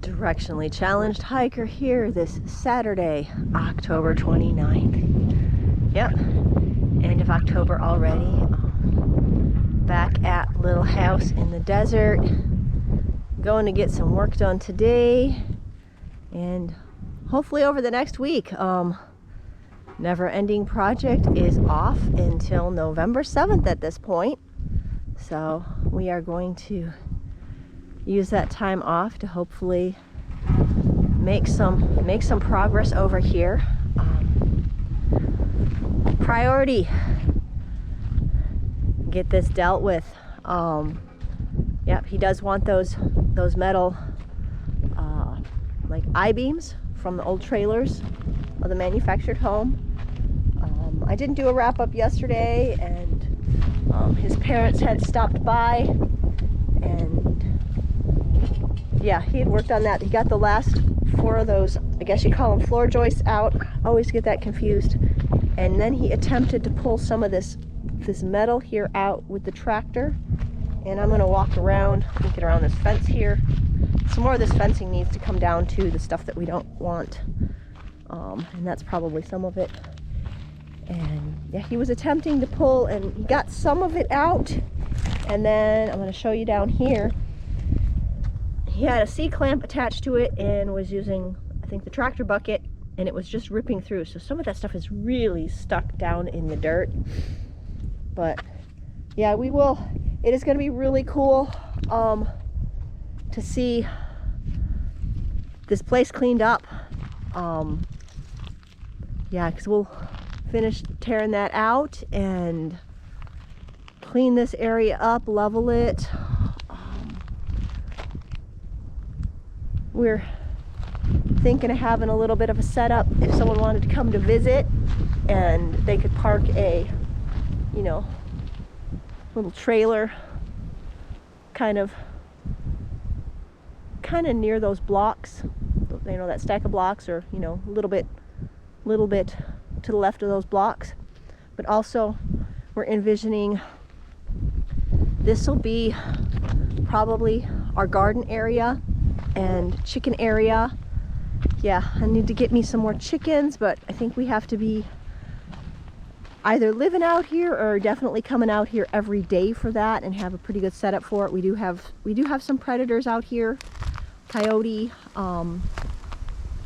Directionally challenged hiker here this Saturday, October 29th. Yep, end of October already. Back at little house in the desert. Going to get some work done today and hopefully over the next week. Never Ending Project is off until November 7th at this point. So we are going to use that time off to hopefully make some progress over here. Priority, get this dealt with. Yep, he does want those metal like I-beams from the old trailers of the manufactured home. I didn't do a wrap-up yesterday, and his parents had stopped by, and yeah, he had worked on that. He got the last 4 of those, I guess you call them floor joists, out. I always get that confused. And then he attempted to pull some of this metal here out with the tractor. And I'm going to walk around and get around this fence here. Some more of this fencing needs to come down to the stuff that we don't want. And that's probably some of it. And yeah, he was attempting to pull, and he got some of it out. And then I'm going to show you down here. He had a C-clamp attached to it and was using, I think, the tractor bucket, and it was just ripping through. So some of that stuff is really stuck down in the dirt. But yeah, we will. It is going to be really cool to see this place cleaned up. Yeah, because we'll finish tearing that out and clean this area up, level it. We're thinking of having a little bit of a setup if someone wanted to come to visit, and they could park a, you know, little trailer kind of near those blocks, you know, that stack of blocks, or, you know, a little bit to the left of those blocks. But also we're envisioning this will be probably our garden area and chicken area. Yeah, I need to get me some more chickens, but I think we have to be either living out here or definitely coming out here every day for that and have a pretty good setup for it. We do have some predators out here, coyote,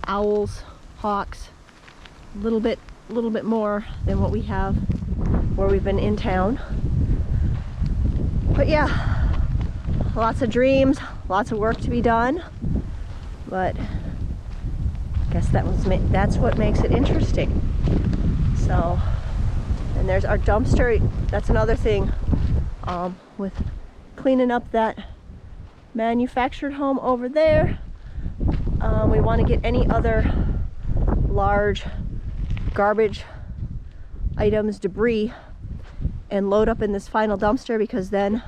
owls, hawks, a little bit more than what we have where we've been in town. But yeah, lots of dreams, lots of work to be done, but I guess that's what makes it interesting. So, and there's our dumpster. That's another thing with cleaning up that manufactured home over there. We want to get any other large garbage items, debris, and load up in this final dumpster, because then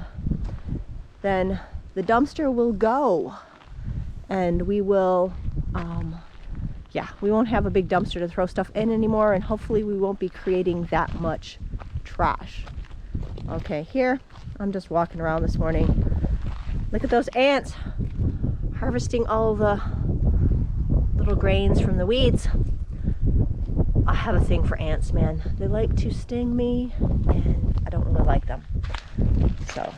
the dumpster will go, and we will yeah, we won't have a big dumpster to throw stuff in anymore, and hopefully we won't be creating that much trash. Okay, here I'm just walking around this morning. Look at those ants harvesting all the little grains from the weeds. I have a thing for ants, man. They like to sting me, and I don't really like them. So,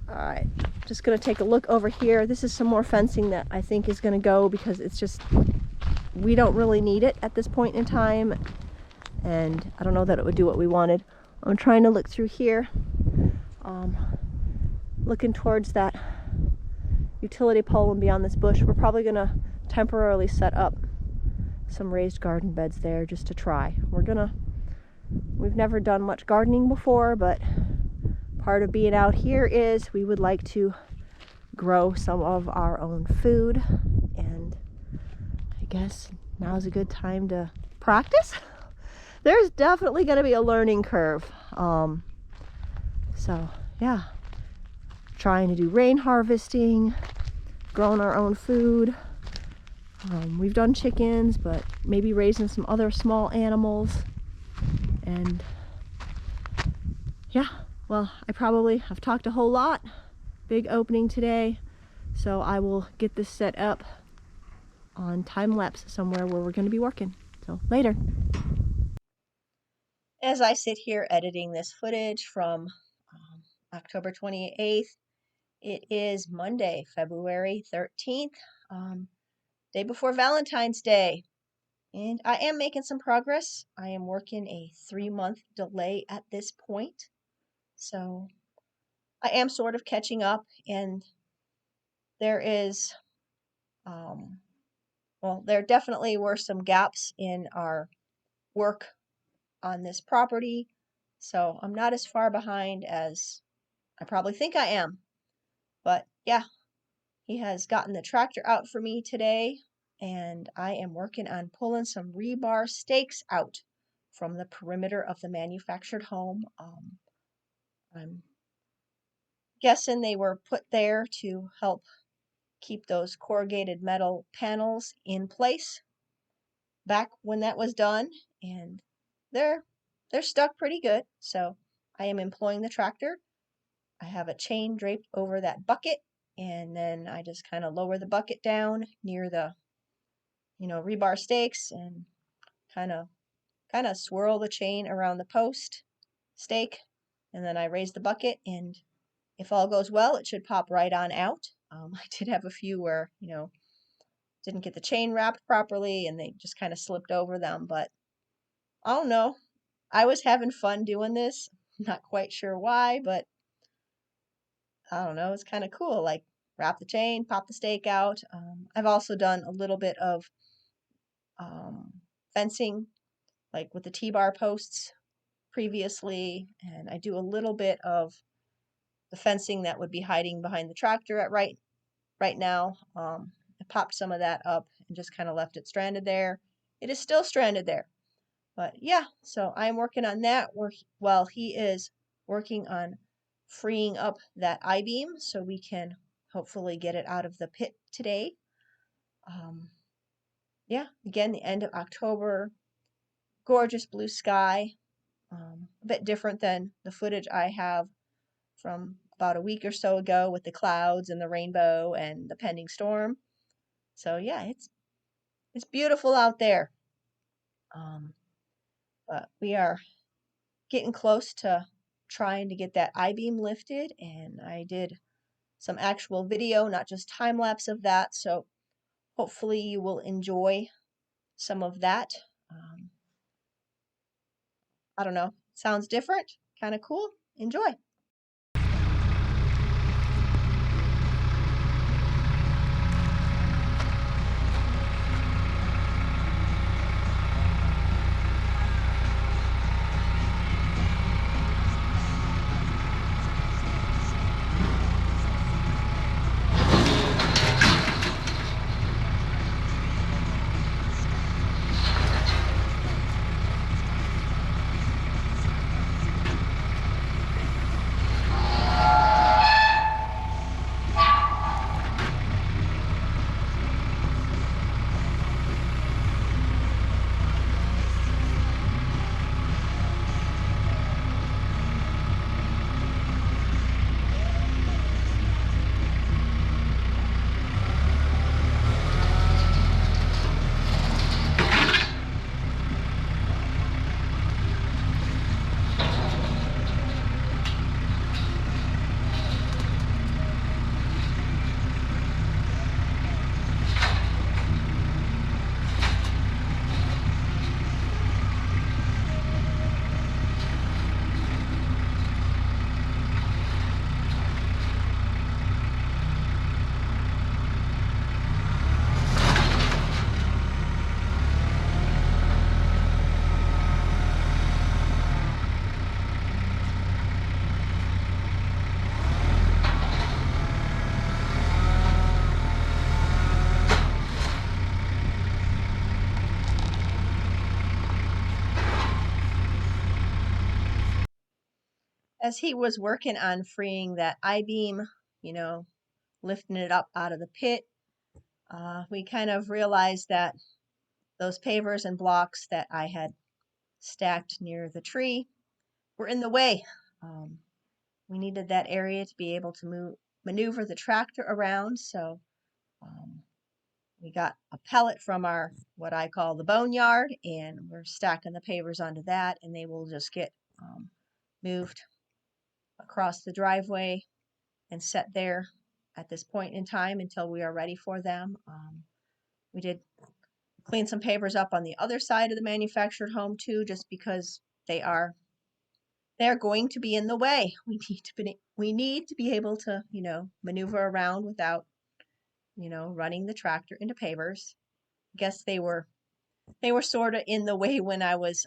alright, just gonna take a look over here. This is some more fencing that I think is gonna go, because it's just, we don't really need it at this point in time, and I don't know that it would do what we wanted. I'm trying to look through here, looking towards that utility pole and beyond this bush. We're probably gonna temporarily set up some raised garden beds there just to try. We've never done much gardening before, but part of being out here is we would like to grow some of our own food, and I guess now's a good time to practice. There's definitely going to be a learning curve. So yeah, trying to do rain harvesting, growing our own food. We've done chickens, but maybe raising some other small animals. And yeah, well, I've talked a whole lot. Big opening today. So I will get this set up on time lapse somewhere where we're going to be working. So later. As I sit here editing this footage from October 28th, it is Monday, February 13th, day before Valentine's Day. And I am making some progress. I am working a 3-month delay at this point. So I am sort of catching up, and there is, well, there definitely were some gaps in our work on this property. So I'm not as far behind as I probably think I am. But yeah, he has gotten the tractor out for me today, and I am working on pulling some rebar stakes out from the perimeter of the manufactured home. I'm guessing they were put there to help keep those corrugated metal panels in place back when that was done, and they're they're stuck pretty good. So I am employing the tractor. I have a chain draped over that bucket, and then I just kind of lower the bucket down near the rebar stakes, and kind of swirl the chain around the post stake, and then I raise the bucket, and if all goes well, it should pop right on out. I did have a few where didn't get the chain wrapped properly, and they just kind of slipped over them, but I don't know. I was having fun doing this. Not quite sure why, but I don't know. It's kind of cool. Like, wrap the chain, pop the stake out. I've also done a little bit of fencing, like with the T-bar posts previously, and I do a little bit of the fencing that would be hiding behind the tractor at right now. I popped some of that up and just kind of left it stranded there. It is still stranded there. But yeah, so I'm working on that while he is working on freeing up that I-beam so we can hopefully get it out of the pit today. Yeah, again, the end of October, gorgeous blue sky, a bit different than the footage I have from about a week or so ago with the clouds and the rainbow and the pending storm. So yeah, it's beautiful out there. But we are getting close to trying to get that I-beam lifted, and I did some actual video, not just time lapse of that. So hopefully you will enjoy some of that. I don't know, sounds different, kind of cool. Enjoy. As he was working on freeing that I-beam, lifting it up out of the pit, we kind of realized that those pavers and blocks that I had stacked near the tree were in the way. We needed that area to be able to maneuver the tractor around. So we got a pellet from our, what I call the boneyard, and we're stacking the pavers onto that, and they will just get moved across the driveway and set there at this point in time until we are ready for them. We did clean some pavers up on the other side of the manufactured home too, just because they're going to be in the way. We need to be able to, maneuver around without, running the tractor into pavers. I guess they were sort of in the way when I was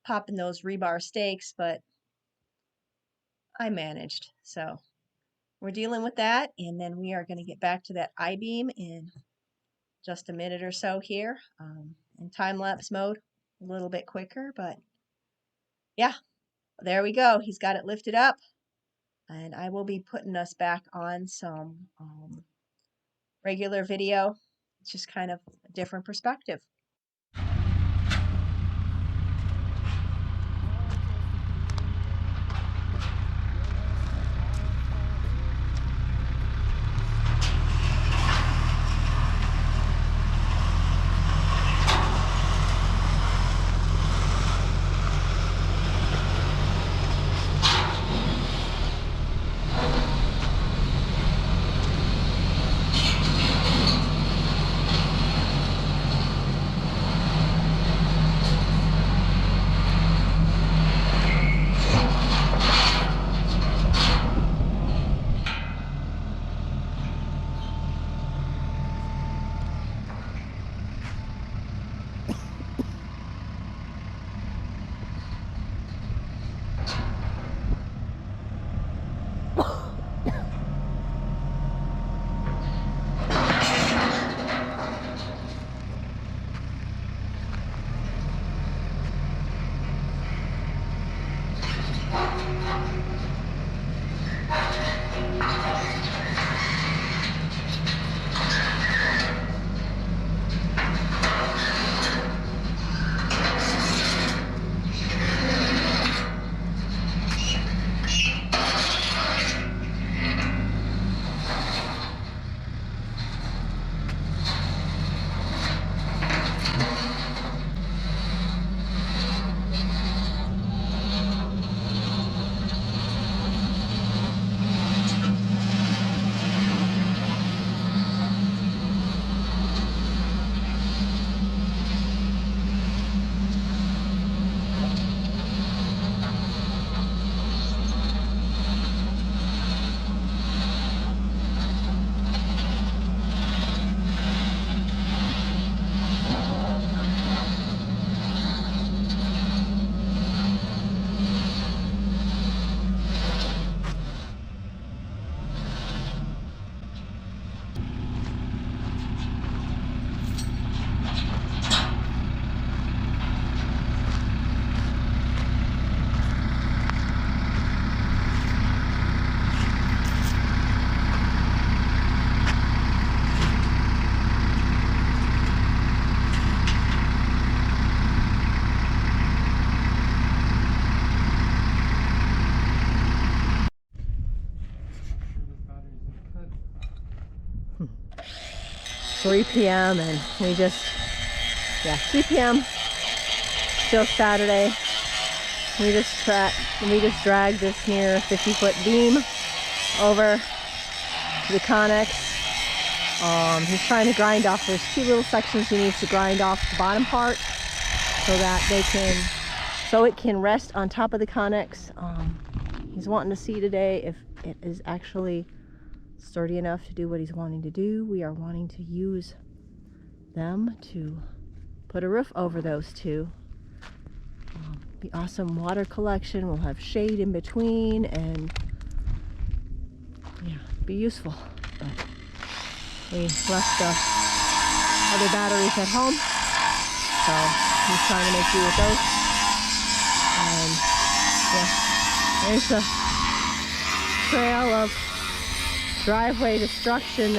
popping those rebar stakes, but I managed. So we're dealing with that, and then we are going to get back to that I-beam in just a minute or so here, in time-lapse mode, a little bit quicker, but yeah, there we go. He's got it lifted up, and I will be putting us back on some regular video. It's just kind of a different perspective. Three p.m. and we just, 3 p.m. Still Saturday. We just dragged this near 50-foot beam over to the Connex. He's trying to grind off. There's two little sections he needs to grind off the bottom part so that it can rest on top of the Connex. He's wanting to see today if it is actually sturdy enough to do what he's wanting to do. We are wanting to use them to put a roof over those two. Be awesome water collection. We'll have shade in between and be useful. But we left the other batteries at home, so he's trying to make do with those. And there's the trail of driveway destruction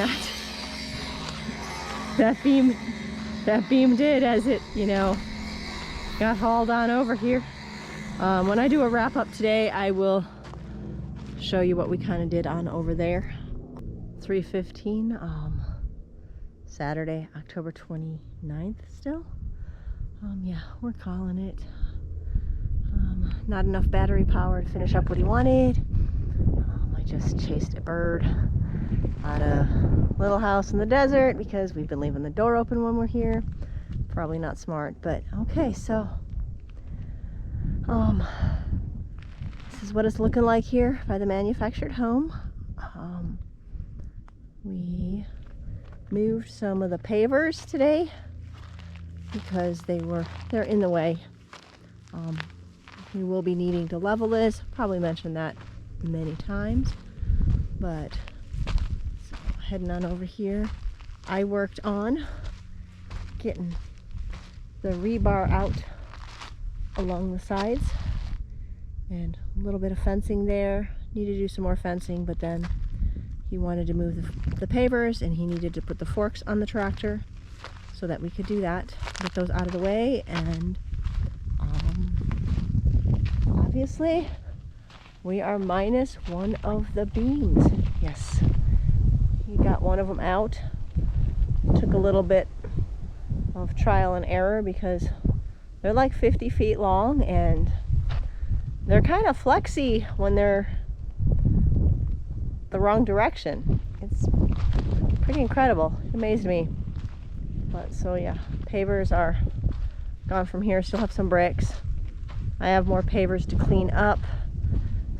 that beam did as it got hauled on over here. When I do a wrap up today, I will show you what we kind of did on over there. 3:15, Saturday, October 29th still. Yeah, we're calling it. Not enough battery power to finish up what he wanted. I just chased a bird out of little house in the desert because we've been leaving the door open when we're here. Probably not smart, but okay, so this is what it's looking like here by the manufactured home. We moved some of the pavers today because they're in the way. We will be needing to level this. Probably mentioned that many times, but so heading on over here. I worked on getting the rebar out along the sides and a little bit of fencing there. Needed to do some more fencing, but then he wanted to move the pavers and he needed to put the forks on the tractor so that we could do that, get those out of the way. And obviously we are minus one of the beams. Yes, he got one of them out. Took a little bit of trial and error because they're like 50 feet long and they're kind of flexy when they're the wrong direction. It's pretty incredible. It amazed me. But so yeah, pavers are gone from here. Still have some bricks. I have more pavers to clean up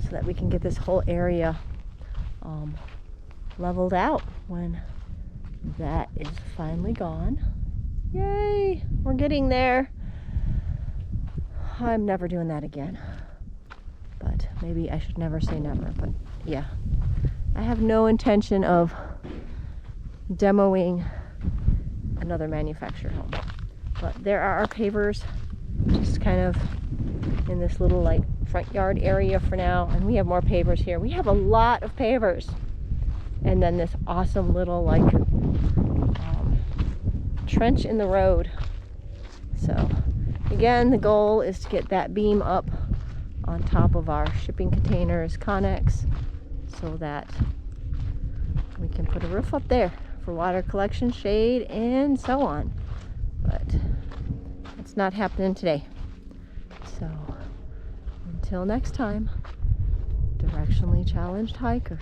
so that we can get this whole area leveled out when that is finally gone. Yay, we're getting there. I'm never doing that again, but maybe I should never say never. But yeah, I have no intention of demoing another manufactured home, but there are our pavers just kind of in this little like front yard area for now, and we have more pavers here. We have a lot of pavers, and then this awesome little like trench in the road. So again, the goal is to get that beam up on top of our shipping containers, Connex, so that we can put a roof up there for water collection, shade, and so on. But it's not happening today. So until next time, directionally challenged hiker.